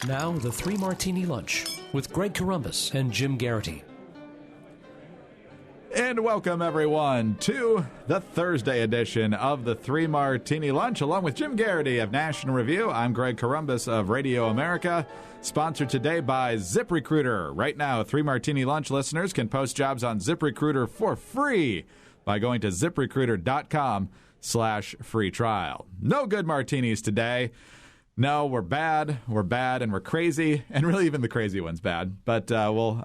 Now, the Three Martini Lunch with Greg Corombos and Jim Geraghty. And welcome, everyone, to the Thursday edition of the Three Martini Lunch, along with Jim Geraghty of National Review. I'm Greg Corombos of Radio America, sponsored today by ZipRecruiter. Right now, Three Martini Lunch listeners can post jobs on ZipRecruiter for free by going to ZipRecruiter.com/free trial. No good martinis today. No, we're bad, and we're crazy, and really even the crazy one's bad. But we'll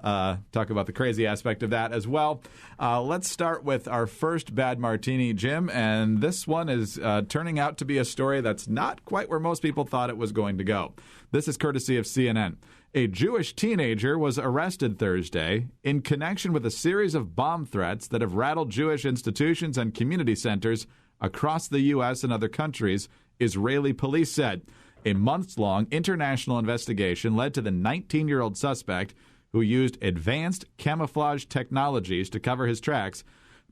talk about the crazy aspect of that as well. Let's start with our first bad martini, Jim, and this one is turning out to be a story that's not quite where most people thought it was going to go. This is courtesy of CNN. A Jewish teenager was arrested Thursday in connection with a series of bomb threats that have rattled Jewish institutions and community centers across the U.S. and other countries, Israeli police said. A months-long international investigation led to the 19-year-old suspect who used advanced camouflage technologies to cover his tracks,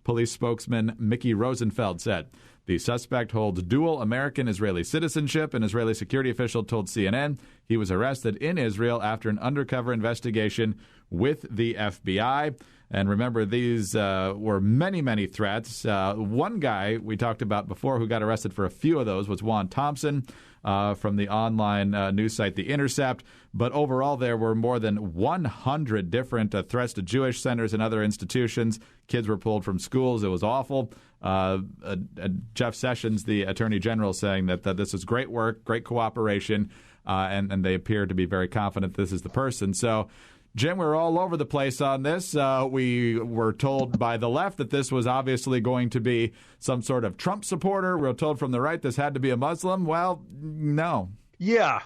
police spokesman Mickey Rosenfeld said. The suspect holds dual American-Israeli citizenship. An Israeli security official told CNN he was arrested in Israel after an undercover investigation with the FBI. And remember, these were many, many threats. One guy we talked about before who got arrested for a few of those was Juan Thompson from the online news site The Intercept. But overall, there were more than 100 different threats to Jewish centers and other institutions. Kids were pulled from schools. It was awful. Jeff Sessions, the Attorney General, saying that this is great work, great cooperation, and they appear to be very confident this is the person. So, Jim, we're all over the place on this. We were told by the left that this was obviously going to be some sort of Trump supporter. We were told from the right this had to be a Muslim. Well, no. Yeah.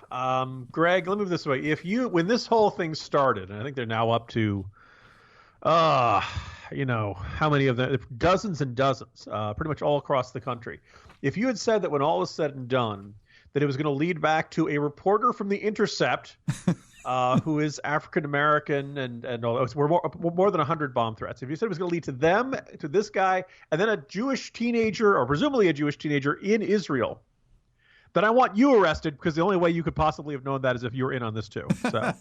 Greg, let me move this way. When this whole thing started, and I think they're now up to, how many of them? Dozens and dozens, pretty much all across the country. If you had said that when all is said and done, that it was going to lead back to a reporter from The Intercept who is African-American and all that. We're more than 100 bomb threats. If you said it was going to lead to them, to this guy, and then a Jewish teenager, or presumably a Jewish teenager in Israel, then I want you arrested, because the only way you could possibly have known that is if you were in on this too. So,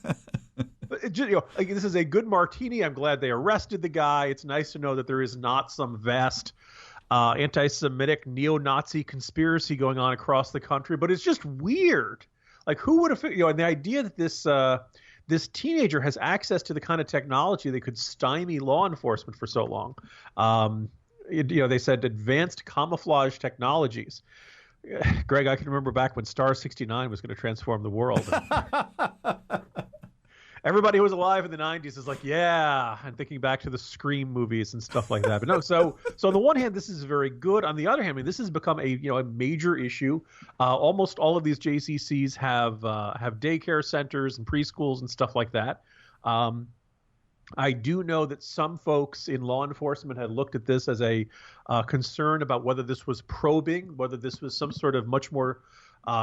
this is a good martini. I'm glad they arrested the guy. It's nice to know that there is not some vast anti-Semitic neo-Nazi conspiracy going on across the country, but it's just weird. Like, who would have, and the idea that this teenager has access to the kind of technology that could stymie law enforcement for so long. They said advanced camouflage technologies. Greg, I can remember back when Star 69 was going to transform the world. Everybody who was alive in the 90s is like, yeah, and thinking back to the Scream movies and stuff like that. But no, so on the one hand, this is very good. On the other hand, this has become a major issue. Almost all of these JCCs have daycare centers and preschools and stuff like that. I do know that some folks in law enforcement had looked at this as a concern about whether this was probing, whether this was some sort of much more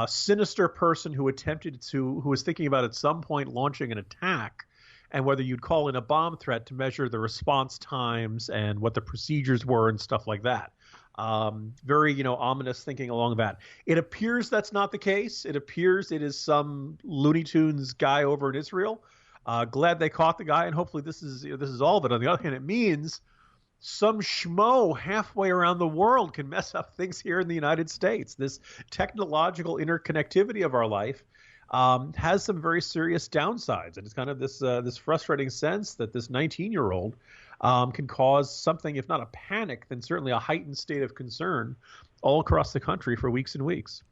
sinister person who was thinking about at some point launching an attack, and whether you'd call in a bomb threat to measure the response times and what the procedures were and stuff like that. Very, ominous thinking along that. It appears that's not the case. It appears it is some Looney Tunes guy over in Israel. Glad they caught the guy, and hopefully this is all. But on the other hand, it means some schmo halfway around the world can mess up things here in the United States. This technological interconnectivity of our life has some very serious downsides, and it's kind of this frustrating sense that this 19-year-old can cause something, if not a panic, then certainly a heightened state of concern all across the country for weeks and weeks.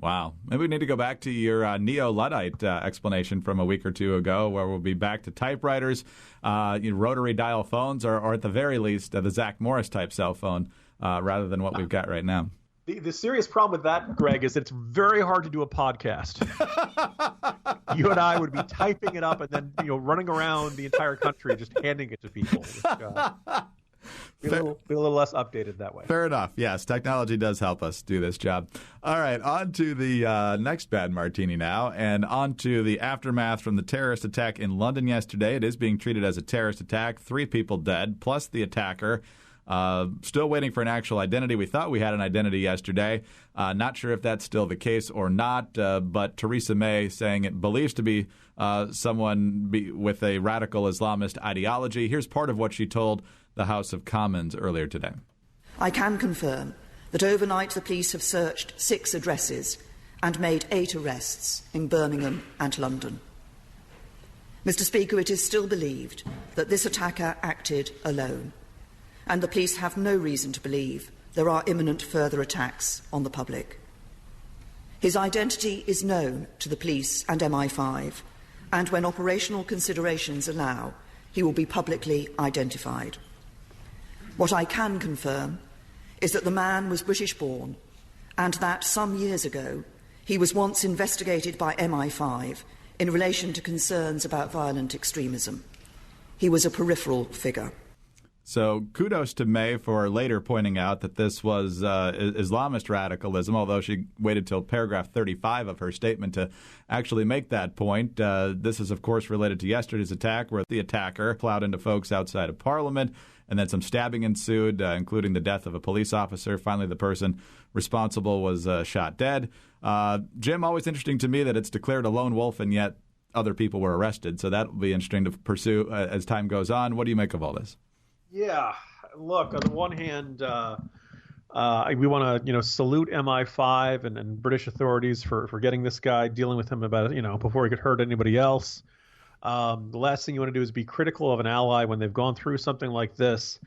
Wow. Maybe we need to go back to your neo-Luddite explanation from a week or two ago, where we'll be back to typewriters, rotary dial phones, or at the very least, the Zach Morris type cell phone, rather than what we've got right now. The serious problem with that, Greg, is that it's very hard to do a podcast. You and I would be typing it up and then running around the entire country just handing it to people. Be a little less updated that way. Fair enough. Yes, technology does help us do this job. All right, on to the next bad martini now, and on to the aftermath from the terrorist attack in London yesterday. It is being treated as a terrorist attack. 3 people dead, plus the attacker. Still waiting for an actual identity. We thought we had an identity yesterday. Not sure if that's still the case or not, but Theresa May saying it believes to be someone with a radical Islamist ideology. Here's part of what she told the House of Commons earlier today. I can confirm that overnight the police have searched 6 addresses and made 8 arrests in Birmingham and London. Mr. Speaker, it is still believed that this attacker acted alone, and the police have no reason to believe there are imminent further attacks on the public. His identity is known to the police and MI5, and when operational considerations allow, he will be publicly identified. What I can confirm is that the man was British-born, and that some years ago he was once investigated by MI5 in relation to concerns about violent extremism. He was a peripheral figure. So kudos to May for later pointing out that this was Islamist radicalism, although she waited till paragraph 35 of her statement to actually make that point. This is, of course, related to yesterday's attack where the attacker plowed into folks outside of Parliament, and then some stabbing ensued, including the death of a police officer. Finally, the person responsible was shot dead. Jim, always interesting to me that it's declared a lone wolf, and yet other people were arrested. So that will be interesting to pursue as time goes on. What do you make of all this? Yeah, look, on the one hand, we want to, salute MI5 and British authorities for getting this guy, dealing with him about, before he could hurt anybody else. The last thing you want to do is be critical of an ally when they've gone through something like this.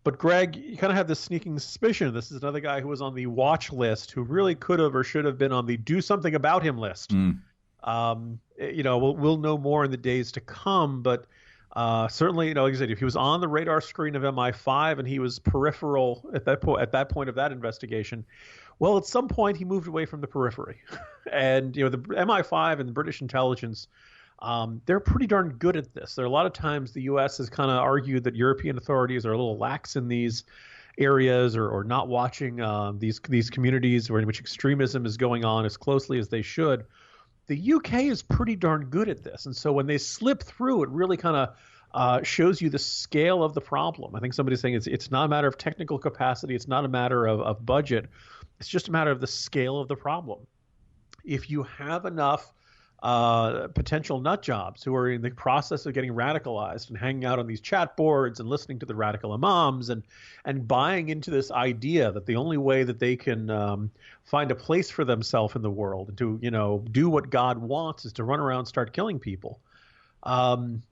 But, Greg, you kind of have this sneaking suspicion. This is another guy who was on the watch list who really could have or should have been on the do something about him list. We'll know more in the days to come, but certainly, like I said, if he was on the radar screen of MI5 and he was peripheral at that point of that investigation, well, at some point he moved away from the periphery. And, the MI5 and the British intelligence, they're pretty darn good at this. There are a lot of times the U.S. has kind of argued that European authorities are a little lax in these areas or not watching these communities in which extremism is going on as closely as they should. The UK is pretty darn good at this. And so when they slip through, it really kind of shows you the scale of the problem. I think somebody's saying it's not a matter of technical capacity. It's not a matter of budget. It's just a matter of the scale of the problem. If you have enough potential nut jobs who are in the process of getting radicalized and hanging out on these chat boards and listening to the radical imams and buying into this idea that the only way that they can find a place for themselves in the world and to do what God wants is to run around and start killing people. The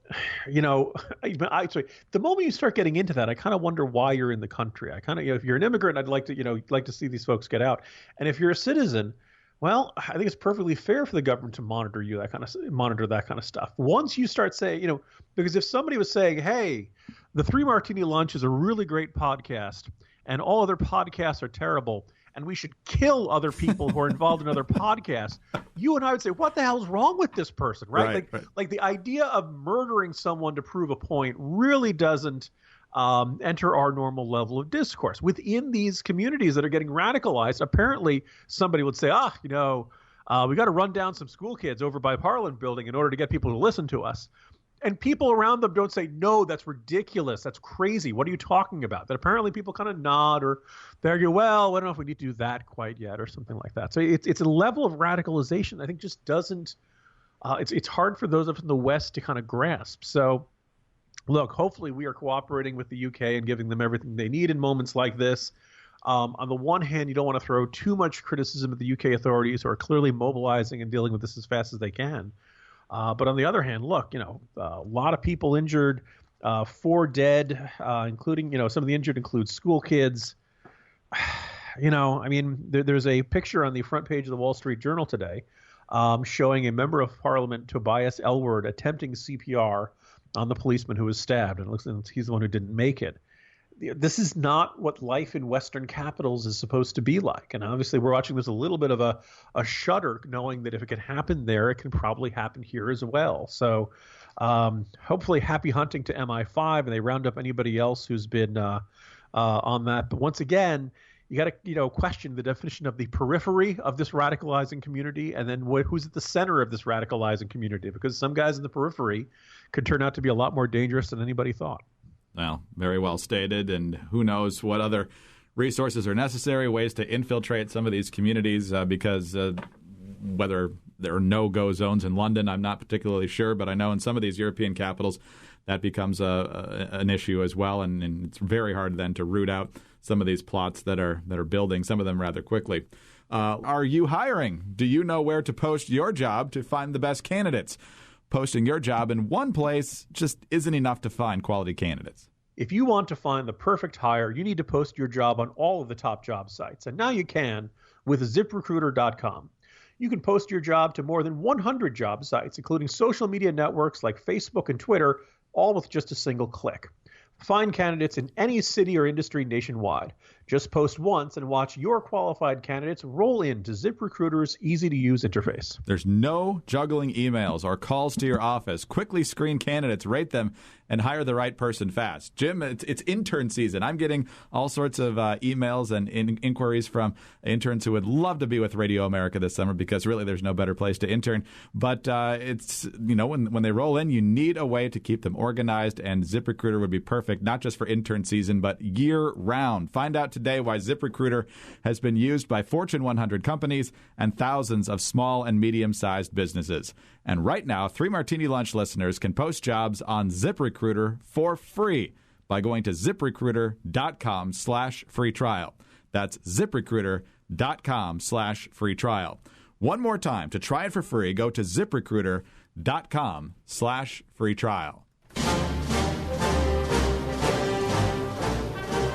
moment you start getting into that, I kind of wonder why you're in the country. I kind of, if you're an immigrant, I'd like to see these folks get out. And if you're a citizen, well, I think it's perfectly fair for the government to monitor that kind of stuff. Once you start saying, because if somebody was saying, hey, the 3 Martini Lunch is a really great podcast and all other podcasts are terrible and we should kill other people who are involved in other podcasts, you and I would say, what the hell is wrong with this person, right? Like the idea of murdering someone to prove a point really doesn't enter our normal level of discourse. Within these communities that are getting radicalized, apparently somebody would say, we got to run down some school kids over by Parliament building in order to get people to listen to us. And people around them don't say, no, that's ridiculous. That's crazy. What are you talking about? That apparently people kind of nod or they argue, well, I don't know if we need to do that quite yet or something like that. So it's a level of radicalization I think just doesn't it's hard for those of us in the West to kind of grasp. So look, hopefully we are cooperating with the UK and giving them everything they need in moments like this. On the one hand, you don't want to throw too much criticism at the UK authorities who are clearly mobilizing and dealing with this as fast as they can. But on the other hand, look, a lot of people injured, 4 dead, including, some of the injured include school kids. There's a picture on the front page of the Wall Street Journal today showing a member of Parliament, Tobias Ellwood, attempting CPR on the policeman who was stabbed, and it looks like he's the one who didn't make it. This is not what life in Western capitals is supposed to be like. And obviously we're watching this a little bit of a shudder, knowing that if it can happen there, it can probably happen here as well. So hopefully happy hunting to MI5 and they round up anybody else who's been on that. But once again, you got to question the definition of the periphery of this radicalizing community and then who's at the center of this radicalizing community, because some guys in the periphery could turn out to be a lot more dangerous than anybody thought. Well, very well stated, and who knows what other resources are necessary, ways to infiltrate some of these communities, because whether there are no-go zones in London, I'm not particularly sure, but I know in some of these European capitals that becomes an issue as well, and it's very hard then to root out some of these plots that are building, some of them rather quickly. Are you hiring? Do you know where to post your job to find the best candidates? Posting your job in one place just isn't enough to find quality candidates. If you want to find the perfect hire, you need to post your job on all of the top job sites. And now you can with ZipRecruiter.com. You can post your job to more than 100 job sites, including social media networks like Facebook and Twitter, all with just a single click. Find candidates in any city or industry nationwide. Just post once and watch your qualified candidates roll into ZipRecruiter's easy-to-use interface. There's no juggling emails or calls to your office. Quickly screen candidates, rate them, and hire the right person fast. Jim, it's intern season. I'm getting all sorts of emails and inquiries from interns who would love to be with Radio America this summer because really there's no better place to intern. But it's, when they roll in, you need a way to keep them organized, and ZipRecruiter would be perfect, not just for intern season, but year-round. Find out today why ZipRecruiter has been used by Fortune 100 companies and thousands of small and medium-sized businesses. And right now, 3 Martini Lunch listeners can post jobs on ZipRecruiter for free by going to ZipRecruiter.com/free trial. That's ZipRecruiter.com/free trial. One more time, to try it for free, go to ZipRecruiter.com/free trial.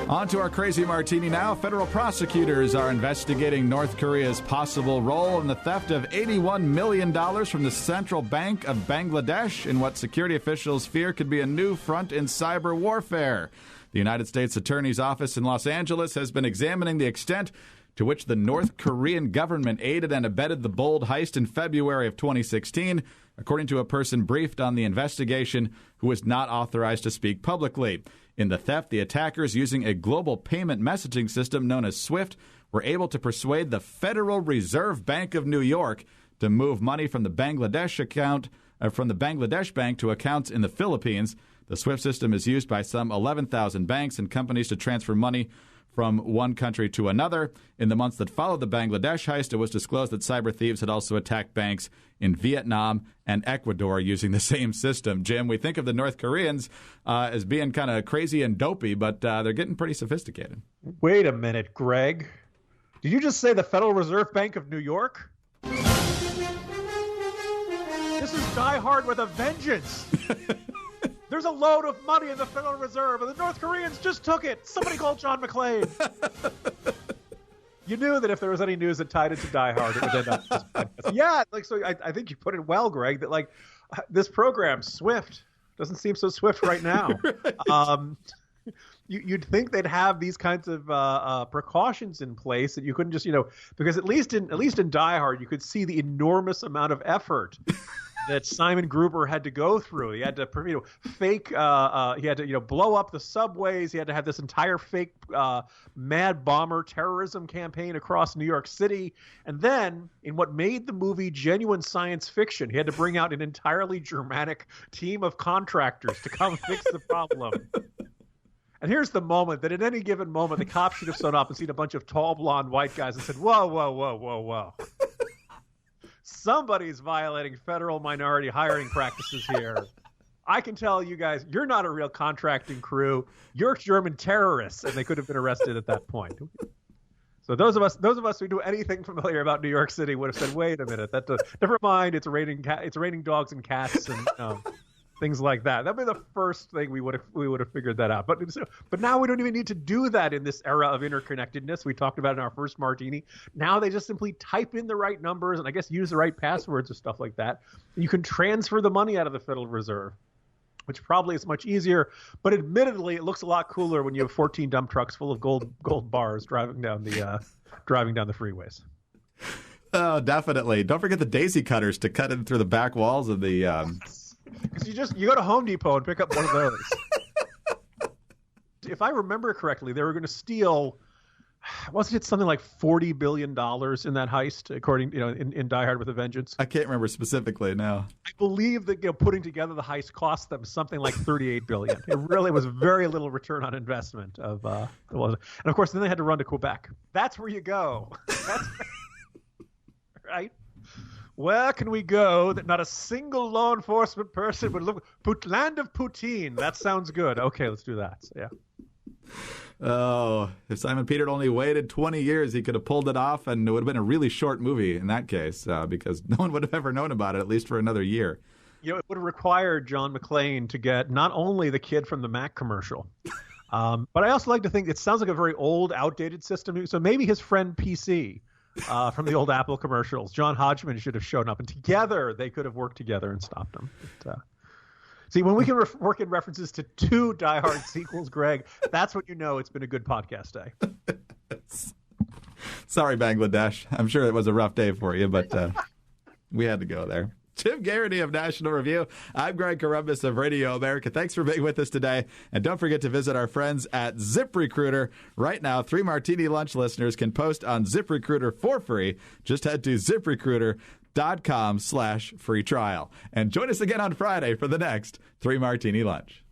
On to our Crazy Martini now. Federal prosecutors are investigating North Korea's possible role in the theft of $81 million from the Central Bank of Bangladesh in what security officials fear could be a new front in cyber warfare. The United States Attorney's Office in Los Angeles has been examining the extent to which the North Korean government aided and abetted the bold heist in February of 2016, according to a person briefed on the investigation who was not authorized to speak publicly. In the theft, the attackers, using a global payment messaging system known as SWIFT, were able to persuade the Federal Reserve Bank of New York to move money from the Bangladesh bank to accounts in the Philippines. The SWIFT system is used by some 11,000 banks and companies to transfer money from one country to another. In the months that followed the Bangladesh heist, it was disclosed that cyber thieves had also attacked banks in Vietnam and Ecuador using the same system. Jim, we think of the North Koreans as being kind of crazy and dopey, but they're getting pretty sophisticated. Wait a minute, Greg. Did you just say the Federal Reserve Bank of New York? This is Die Hard with a vengeance. There's a load of money in the Federal Reserve, and the North Koreans just took it. Somebody call John McClane. You knew that if there was any news that tied into Die Hard, it would end up this podcast. Yeah, I think you put it well, Greg, that this program, Swift, doesn't seem so swift right now. Right. You'd think they'd have these kinds of precautions in place that you couldn't just, because at least in Die Hard, you could see the enormous amount of effort that Simon Gruber had to go through. He had to, fake. He had to, blow up the subways. He had to have this entire fake mad bomber terrorism campaign across New York City. And then, in what made the movie genuine science fiction, he had to bring out an entirely Germanic team of contractors to come fix the problem. And here's the moment that at any given moment, the cops should have stood up and seen a bunch of tall, blonde white guys and said, whoa, whoa, whoa, whoa, whoa. Somebody's violating federal minority hiring practices here. I can tell you guys, you're not a real contracting crew. You're German terrorists, and they could have been arrested at that point. So those of us who do anything familiar about New York City would have said, "Wait a minute, never mind. It's raining dogs and cats and things like that." That'd be the first thing we would have figured that out. But now we don't even need to do that in this era of interconnectedness. We talked about in our first Martini. Now they just simply type in the right numbers and I guess use the right passwords or stuff like that. You can transfer the money out of the Federal Reserve, which probably is much easier. But admittedly, it looks a lot cooler when you have 14 dump trucks full of gold bars driving down the freeways. Oh, definitely. Don't forget the daisy cutters to cut in through the back walls of the. Because you go to Home Depot and pick up one of those. If I remember correctly, they were going to steal wasn't it something like $40 billion in that heist, according, in Die Hard with a Vengeance? I can't remember specifically now. I believe that putting together the heist cost them something like $38 billion. It really was very little return on investment of and of course then they had to run to Quebec. That's where you go. Right? Where can we go that not a single law enforcement person would look? Land of Poutine. That sounds good. Okay, let's do that. So, yeah. Oh, if Simon Peter had only waited 20 years, he could have pulled it off, and it would have been a really short movie in that case, because no one would have ever known about it, at least for another year. It would have required John McClane to get not only the kid from the Mac commercial, but I also like to think it sounds like a very old, outdated system. So maybe his friend PC from the old Apple commercials, John Hodgman, should have shown up, and together they could have worked together and stopped him. But, see, when we can work in references to 2 Die Hard sequels, Greg, that's when you know it's been a good podcast day. Sorry, Bangladesh. I'm sure it was a rough day for you, but we had to go there. Tim Geraghty of National Review. I'm Greg Corombos of Radio America. Thanks for being with us today. And don't forget to visit our friends at ZipRecruiter. Right now, 3 Martini Lunch listeners can post on ZipRecruiter for free. Just head to ZipRecruiter.com/free trial. And join us again on Friday for the next 3 Martini Lunch.